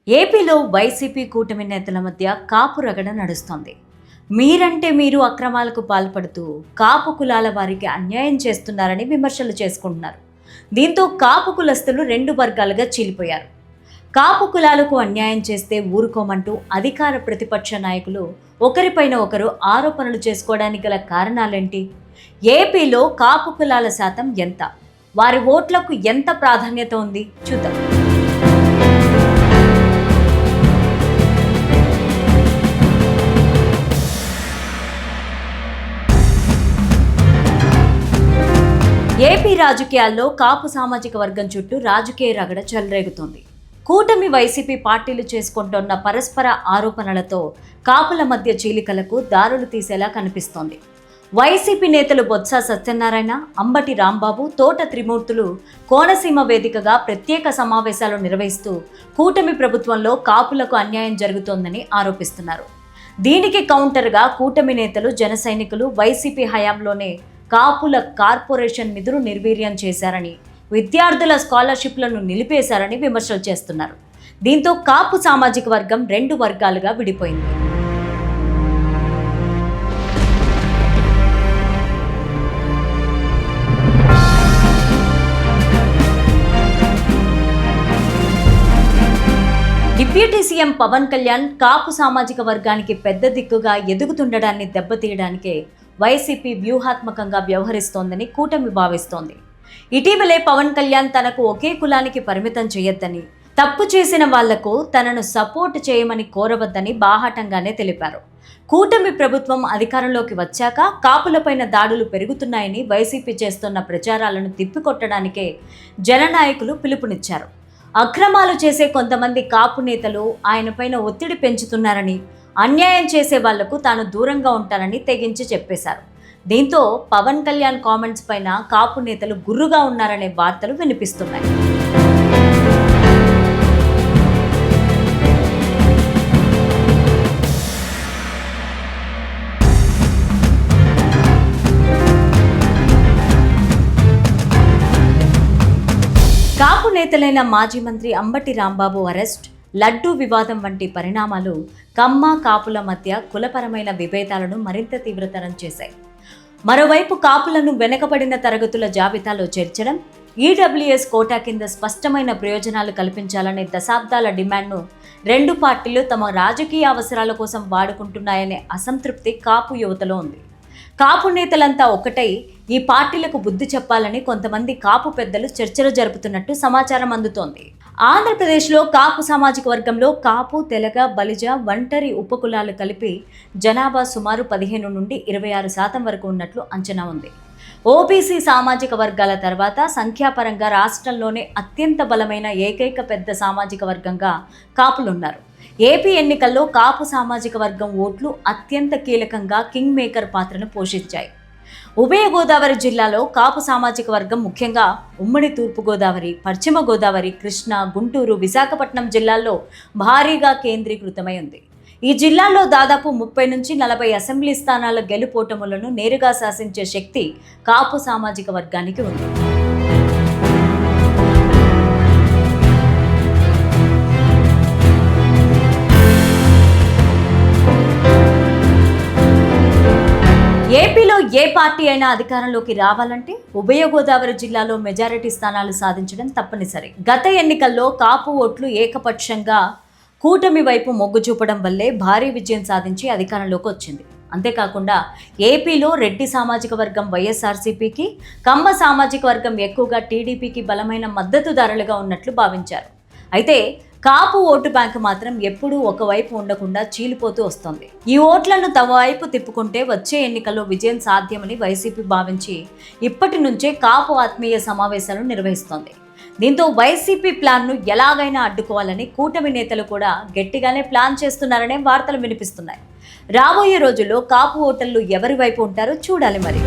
ఏపీలో వైసీపీ కూటమి నేతల మధ్య కాపు రగడ నడుస్తోంది. మీరంటే మీరు అక్రమాలకు పాల్పడుతూ కాపు కులాల వారికి అన్యాయం చేస్తున్నారని విమర్శలు చేసుకుంటున్నారు. దీంతో కాపు కులస్తులు రెండు వర్గాలుగా చీలిపోయారు. కాపు కులాలకు అన్యాయం చేస్తే ఊరుకోమంటూ అధికార ప్రతిపక్ష నాయకులు ఒకరిపైన ఒకరు ఆరోపణలు చేసుకోవడానికి గల కారణాలేంటి? ఏపీలో కాపు కులాల శాతం ఎంత? వారి ఓట్లకు ఎంత ప్రాధాన్యత ఉంది? చూద్దాం. ఏపీ రాజకీయాల్లో కాపు సామాజిక వర్గం చుట్టూ రాజకీయ రగడ చెలరేగుతోంది. కూటమి వైసీపీ పార్టీలు చేసుకుంటున్న పరస్పర ఆరోపణలతో కాపుల మధ్య చీలికలకు దారులు తీసేలా కనిపిస్తోంది. వైసీపీ నేతలు బొత్స సత్యనారాయణ, అంబటి రాంబాబు, తోట త్రిమూర్తులు కోనసీమ వేదికగా ప్రత్యేక సమావేశాలు నిర్వహిస్తూ కూటమి ప్రభుత్వంలో కాపులకు అన్యాయం జరుగుతోందని ఆరోపిస్తున్నారు. దీనికి కౌంటర్గా కూటమి నేతలు, జన సైనికులు వైసీపీ హయాంలోనే కాపుల కార్పొరేషన్ నిధులు నిర్వీర్యం చేశారని, విద్యార్థుల స్కాలర్షిప్లను నిలిపేశారని విమర్శలు చేస్తున్నారు. దీంతో కాపు సామాజిక వర్గం రెండు వర్గాలుగా విడిపోయింది. డిప్యూటీ సీఎం పవన్ కళ్యాణ్ కాపు సామాజిక వర్గానికి పెద్ద దిక్కుగా ఎదుగుతుండడాన్ని దెబ్బతీయడానికే వైసీపీ వ్యూహాత్మకంగా వ్యవహరిస్తోందని కూటమి భావిస్తోంది. ఇటీవలే పవన్ కళ్యాణ్ తనకు ఒకే కులానికి పరిమితం చేయొద్దని, తప్పు చేసిన వాళ్లకు తనను సపోర్ట్ చేయమని కోరవద్దని బాహాటంగానే తెలిపారు. కూటమి ప్రభుత్వం అధికారంలోకి వచ్చాక కాపులపైన దాడులు పెరుగుతున్నాయని వైసీపీ చేస్తున్న ప్రచారాలను తిప్పికొట్టడానికే జననాయకులు పిలుపునిచ్చారు. అక్రమాలు చేసే కొంతమంది కాపు నేతలు ఆయనపైన ఒత్తిడి పెంచుతున్నారని, అన్యాయం చేసే వాళ్లకు తాను దూరంగా ఉంటానని తెగించి చెప్పేశారు. దీంతో పవన్ కళ్యాణ్ కామెంట్స్ పైన కాపు నేతలు గుర్రుగా ఉన్నారనే వార్తలు వినిపిస్తున్నాయి. కాపు నేతలైన మాజీ మంత్రి అంబటి రాంబాబు అరెస్ట్, లడ్డూ వివాదం వంటి పరిణామాలు కమ్మ కాపుల మధ్య కులపరమైన విభేదాలను మరింత తీవ్రతరం చేశాయి. మరోవైపు కాపులను వెనుకబడిన తరగతుల జాబితాలో చేర్చడం, ఈడబ్ల్యూఎస్ కోటా కింద స్పష్టమైన ప్రయోజనాలు కల్పించాలనే దశాబ్దాల డిమాండ్ను రెండు పార్టీలు తమ రాజకీయ అవసరాల కోసం వాడుకుంటున్నాయనే అసంతృప్తి కాపు యువతలో ఉంది. కాపు నేతలంతా ఒకటై ఈ పార్టీలకు బుద్ధి చెప్పాలని కొంతమంది కాపు పెద్దలు చర్చలు జరుపుతున్నట్టు సమాచారం అందుతోంది. ఆంధ్రప్రదేశ్లో కాపు సామాజిక వర్గంలో కాపు, తెలగ, బలిజ, ఒంటరి ఉపకులాలు కలిపి జనాభా సుమారు 15 నుండి 26% వరకు ఉన్నట్లు అంచనా ఉంది. ఓబీసీ సామాజిక వర్గాల తర్వాత సంఖ్యాపరంగా రాష్ట్రంలోనే అత్యంత బలమైన ఏకైక పెద్ద సామాజిక వర్గంగా కాపులున్నారు. ఏపీ ఎన్నికల్లో కాపు సామాజిక వర్గం ఓట్లు అత్యంత కీలకంగా కింగ్ మేకర్ పాత్రను పోషించాయి. ఉభయ గోదావరి జిల్లాలో కాపు సామాజిక వర్గం ముఖ్యంగా ఉమ్మడి తూర్పుగోదావరి, పశ్చిమ గోదావరి, కృష్ణా, గుంటూరు, విశాఖపట్నం జిల్లాల్లో భారీగా కేంద్రీకృతమై ఉంది. ఈ జిల్లాల్లో దాదాపు 30 నుంచి 40 అసెంబ్లీ స్థానాల గెలుపోటములను నేరుగా శాసించే శక్తి కాపు సామాజిక వర్గానికి ఉంది. ఏపీలో ఏ పార్టీ అయినా అధికారంలోకి రావాలంటే ఉభయ గోదావరి జిల్లాలో మెజారిటీ స్థానాలు సాధించడం తప్పనిసరి. గత ఎన్నికల్లో కాపు ఓట్లు ఏకపక్షంగా కూటమి వైపు మొగ్గు చూపడం వల్లే భారీ విజయం సాధించి అధికారంలోకి వచ్చింది. అంతేకాకుండా ఏపీలో రెడ్డి సామాజిక వర్గం వైఎస్ఆర్సీపీకి, కమ్మ సామాజిక వర్గం ఎక్కువగా టీడీపీకి బలమైన మద్దతుదారులుగా ఉన్నట్లు భావించారు. అయితే కాపు ఓటు బ్యాంకు మాత్రం ఎప్పుడూ ఒకవైపు ఉండకుండా చీలిపోతూ వస్తోంది. ఈ ఓట్లను తమ వైపు తిప్పుకుంటే వచ్చే ఎన్నికల్లో విజయం సాధ్యమని వైసీపీ భావించి ఇప్పటి నుంచే కాపు ఆత్మీయ సమావేశాలు నిర్వహిస్తోంది. దీంతో వైసీపీ ప్లాన్ను ఎలాగైనా అడ్డుకోవాలని కూటమి నేతలు కూడా గట్టిగానే ప్లాన్ చేస్తున్నారనే వార్తలు వినిపిస్తున్నాయి. రాబోయే రోజుల్లో కాపు ఓటర్లు ఎవరి వైపు ఉంటారో చూడాలి మరి.